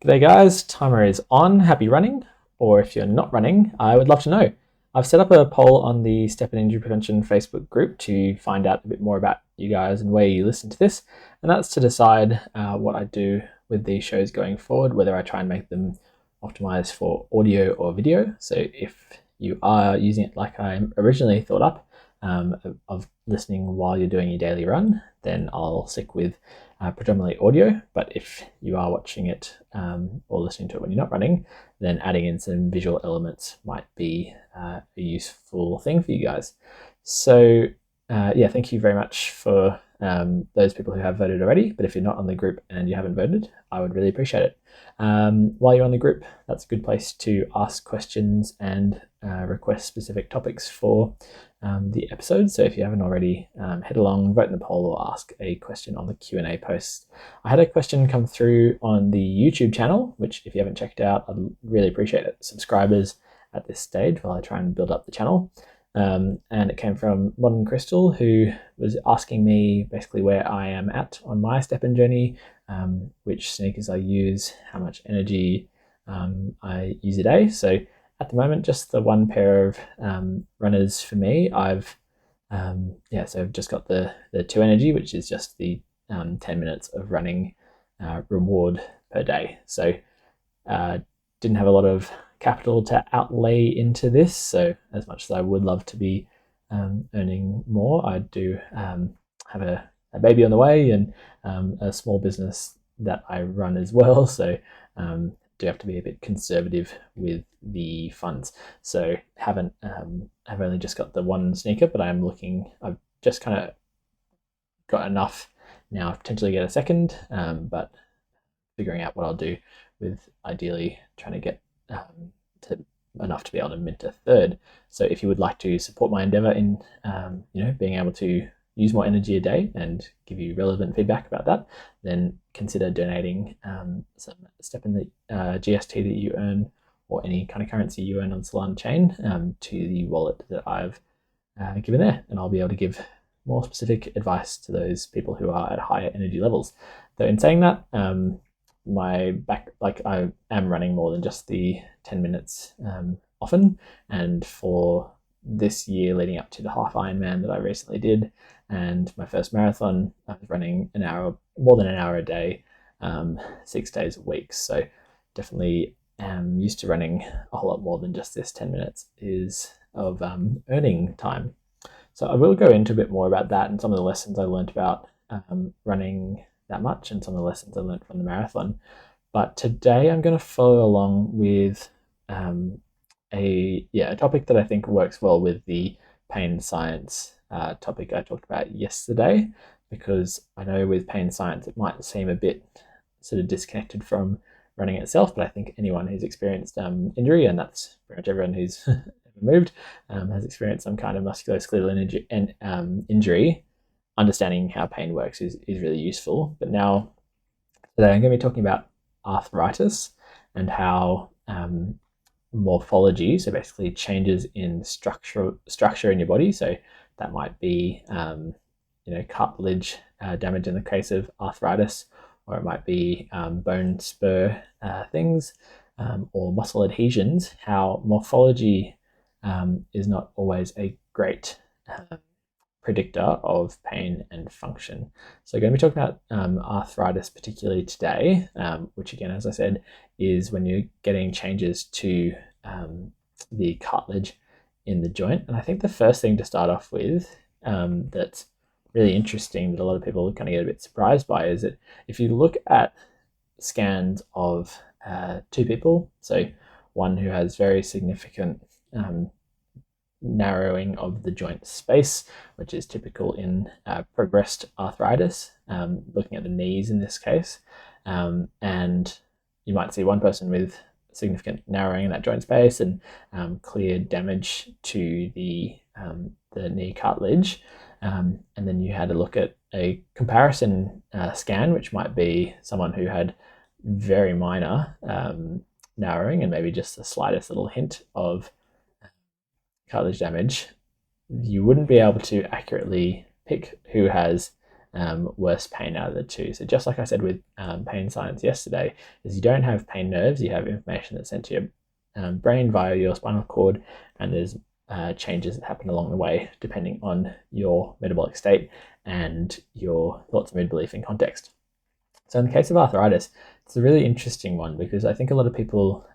G'day guys, timer is on. Happy running, or if you're not running, I would love to know. I've set up a poll on the STEPN Injury Prevention Facebook group to find out a bit more about you guys and where you listen to this, and that's to decide what I do with these shows going forward, whether I try and make them optimized for audio or video. So if you are using it like I originally thought up, of listening while you're doing your daily run, then I'll stick with predominantly audio. But if you are watching it or listening to it when you're not running, then adding in some visual elements might be a useful thing for you guys. So thank you very much for those people who have voted already. But if you're not on the group and you haven't voted, I would really appreciate it. While you're on the group, that's a good place to ask questions and request specific topics for the episode. So if you haven't already, head along, vote in the poll, or ask a question on the Q&A post. I had a question come through on the YouTube channel, which if you haven't checked out, I'd really appreciate it. Subscribers at this stage while I try and build up the channel. And it came from Modern Crystal, who was asking me basically where I am at on my STEPN journey, which sneakers I use, how much energy I use a day. So at the moment, just the one pair of runners for me. I've just got the 2 energy, which is just the 10 minutes of running reward per day. So didn't have a lot of capital to outlay into this. So as much as I would love to be earning more, I do have a baby on the way and a small business that I run as well. So do have to be a bit conservative with the funds. So I've only just got the one sneaker, but I've just kind of got enough now to potentially get a second, but figuring out what I'll do with ideally trying to get to enough to be able to mint a third. So if you would like to support my endeavor in being able to use more energy a day and give you relevant feedback about that, then consider donating some STEPN the GST that you earn, or any kind of currency you earn on Solana chain, to the wallet that I've given there, and I'll be able to give more specific advice to those people who are at higher energy levels. Though in saying that, I am running more than just the 10 minutes often, and for this year leading up to the half Ironman that I recently did and my first marathon, I was running more than an hour a day, 6 days a week. So definitely am used to running a whole lot more than just this 10 minutes of earning time. So I will go into a bit more about that and some of the lessons I learned about running that much, and some of the lessons I learned from the marathon. But today I'm going to follow along with a topic that I think works well with the pain science topic I talked about yesterday, because I know with pain science it might seem a bit sort of disconnected from running itself, but I think anyone who's experienced injury, and that's pretty much everyone who's ever moved, has experienced some kind of musculoskeletal injury, understanding how pain works is really useful. But now, today I'm going to be talking about arthritis and how morphology, so basically changes in structure in your body. So that might be cartilage damage in the case of arthritis, or it might be bone spur things, or muscle adhesions. How morphology is not always a great predictor of pain and function. So we're going to be talking about arthritis particularly today, which again, as I said, is when you're getting changes to the cartilage in the joint. And I think the first thing to start off with that's really interesting, that a lot of people kind of get a bit surprised by, is that if you look at scans of 2 people, so one who has very significant narrowing of the joint space, which is typical in progressed arthritis, looking at the knees in this case, and you might see one person with significant narrowing in that joint space and clear damage to the knee cartilage, and then you had a look at a comparison scan, which might be someone who had very minor narrowing and maybe just the slightest little hint of cartilage damage. You wouldn't be able to accurately pick who has worse pain out of the two. So just like I said with pain science yesterday, is you don't have pain nerves, you have information that's sent to your brain via your spinal cord, and there's changes that happen along the way depending on your metabolic state and your thoughts, mood, belief, and context. So in the case of arthritis, it's a really interesting one because I think a lot of people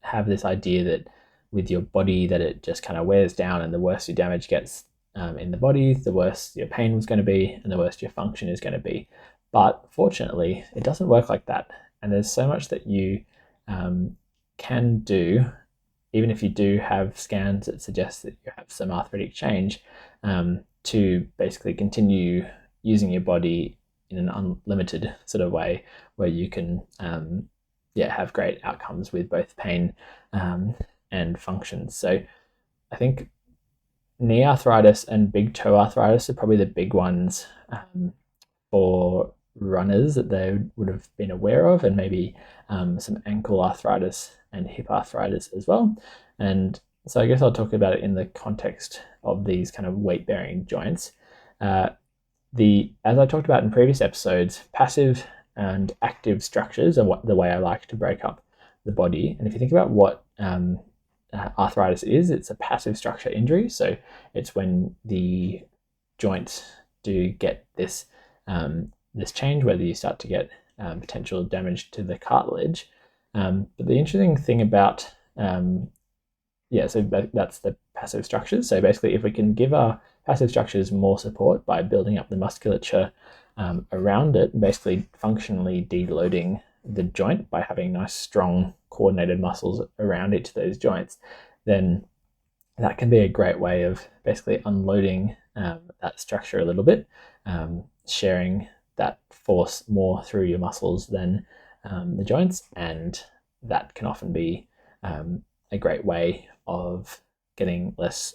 have this idea that with your body that it just kind of wears down, and the worse your damage gets in the body, the worse your pain was going to be and the worse your function is going to be. But fortunately, it doesn't work like that. And there's so much that you can do, even if you do have scans that suggest that you have some arthritic change, to basically continue using your body in an unlimited sort of way where you can have great outcomes with both pain and function. So I think knee arthritis and big toe arthritis are probably the big ones for runners that they would have been aware of, and maybe some ankle arthritis and hip arthritis as well. And so I guess I'll talk about it in the context of these kind of weight-bearing joints. As I talked about in previous episodes, passive and active structures are the way I like to break up the body. And if you think about what arthritis is, it's a passive structure injury. So it's when the joints do get this change, whether you start to get potential damage to the cartilage. But the interesting thing about so that's the passive structures. So basically, if we can give our passive structures more support by building up the musculature around it, basically functionally deloading the joint by having nice, strong, coordinated muscles around each of those joints, then that can be a great way of basically unloading that structure a little bit, sharing that force more through your muscles than the joints, and that can often be a great way of getting less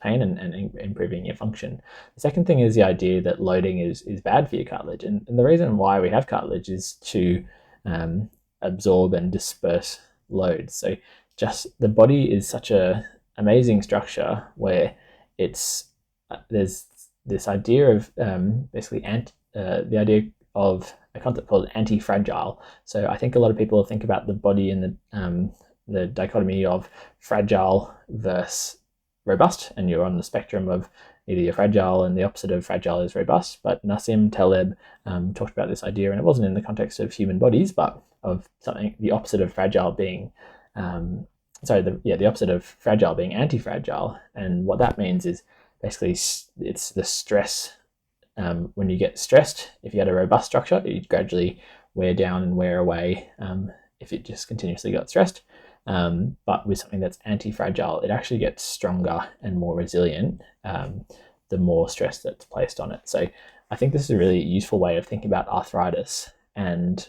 pain and improving your function. The second thing is the idea that loading is bad for your cartilage, and the reason why we have cartilage is to absorb and disperse loads. So just the body is such a amazing structure where there's this idea of basically the idea of a concept called anti-fragile. So I think a lot of people think about the body in the dichotomy of fragile versus robust, and you're on the spectrum of either you're fragile and the opposite of fragile is robust. But Nassim Taleb talked about this idea, and it wasn't in the context of human bodies, but of something, the opposite of fragile being the opposite of fragile being anti-fragile. And what that means is basically it's the stress. When you get stressed, if you had a robust structure, you'd gradually wear down and wear away if it just continuously got stressed. But with something that's anti-fragile, it actually gets stronger and more resilient the more stress that's placed on it. So I think this is a really useful way of thinking about arthritis, and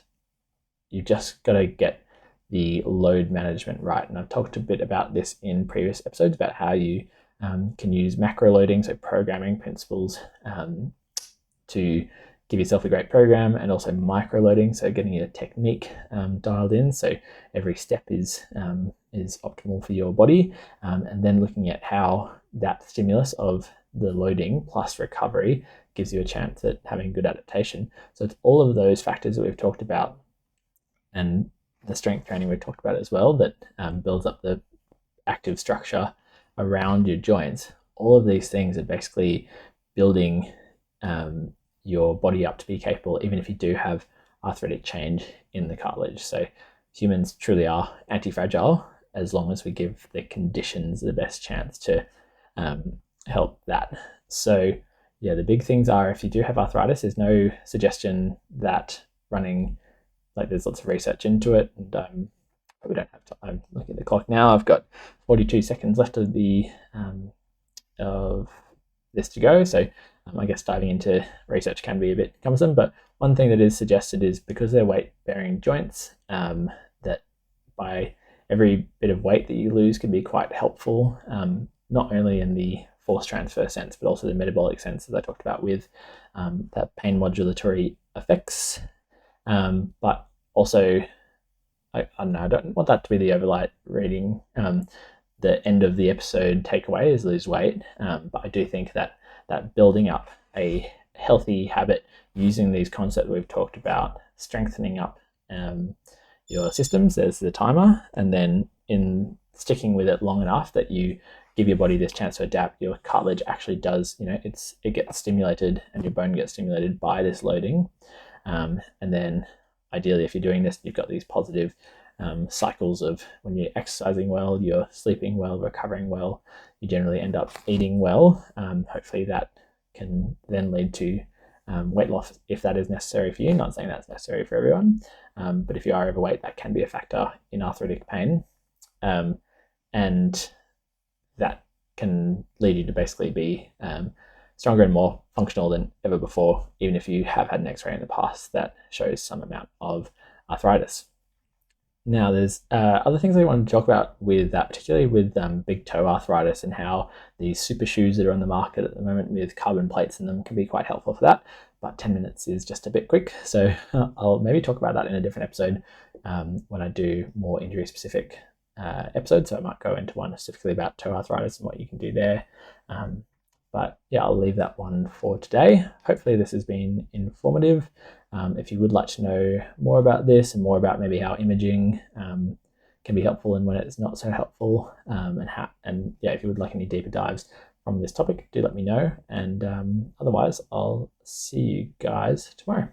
you've just got to get the load management right. And I've talked a bit about this in previous episodes about how you can use macro loading, so programming principles, to give yourself a great program, and also micro loading, so getting your technique dialed in, so every step is optimal for your body, and then looking at how that stimulus of the loading plus recovery gives you a chance at having good adaptation. So it's all of those factors that we've talked about, and the strength training we've talked about as well, that builds up the active structure around your joints. All of these things are basically building your body up to be capable, even if you do have arthritic change in the cartilage. So humans truly are anti-fragile as long as we give the conditions the best chance to help that. So yeah, the big things are, if you do have arthritis, there's no suggestion that running, like there's lots of research into it, and probably don't have time. I'm looking at the clock now. I've got 42 seconds left of this to go. So I guess diving into research can be a bit cumbersome, but one thing that is suggested is, because they're weight-bearing joints, that by every bit of weight that you lose can be quite helpful, not only in the force transfer sense, but also the metabolic sense, as I talked about with that pain modulatory effects. But also, I don't know, I don't want that to be the overlight reading. The end of the episode takeaway is lose weight, but I do think that building up a healthy habit using these concepts we've talked about, strengthening up your systems. There's the timer, and then in sticking with it long enough that you give your body this chance to adapt, your cartilage actually does, it gets stimulated and your bone gets stimulated by this loading. And then ideally, if you're doing this, you've got these positive cycles of when you're exercising well, you're sleeping well, recovering well, you generally end up eating well. Hopefully that can then lead to weight loss if that is necessary for you. Not saying that's necessary for everyone, but if you are overweight, that can be a factor in arthritic pain. And that can lead you to basically be stronger and more functional than ever before, even if you have had an x-ray in the past that shows some amount of arthritis. Now, there's other things I want to talk about with that, particularly with big toe arthritis, and how these super shoes that are on the market at the moment with carbon plates in them can be quite helpful for that. But 10 minutes is just a bit quick, so I'll maybe talk about that in a different episode when I do more injury-specific episodes. So I might go into one specifically about toe arthritis and what you can do there. But yeah, I'll leave that one for today. Hopefully this has been informative. If you would like to know more about this and more about maybe how imaging can be helpful and when it's not so helpful, and if you would like any deeper dives from this topic, do let me know. And otherwise, I'll see you guys tomorrow.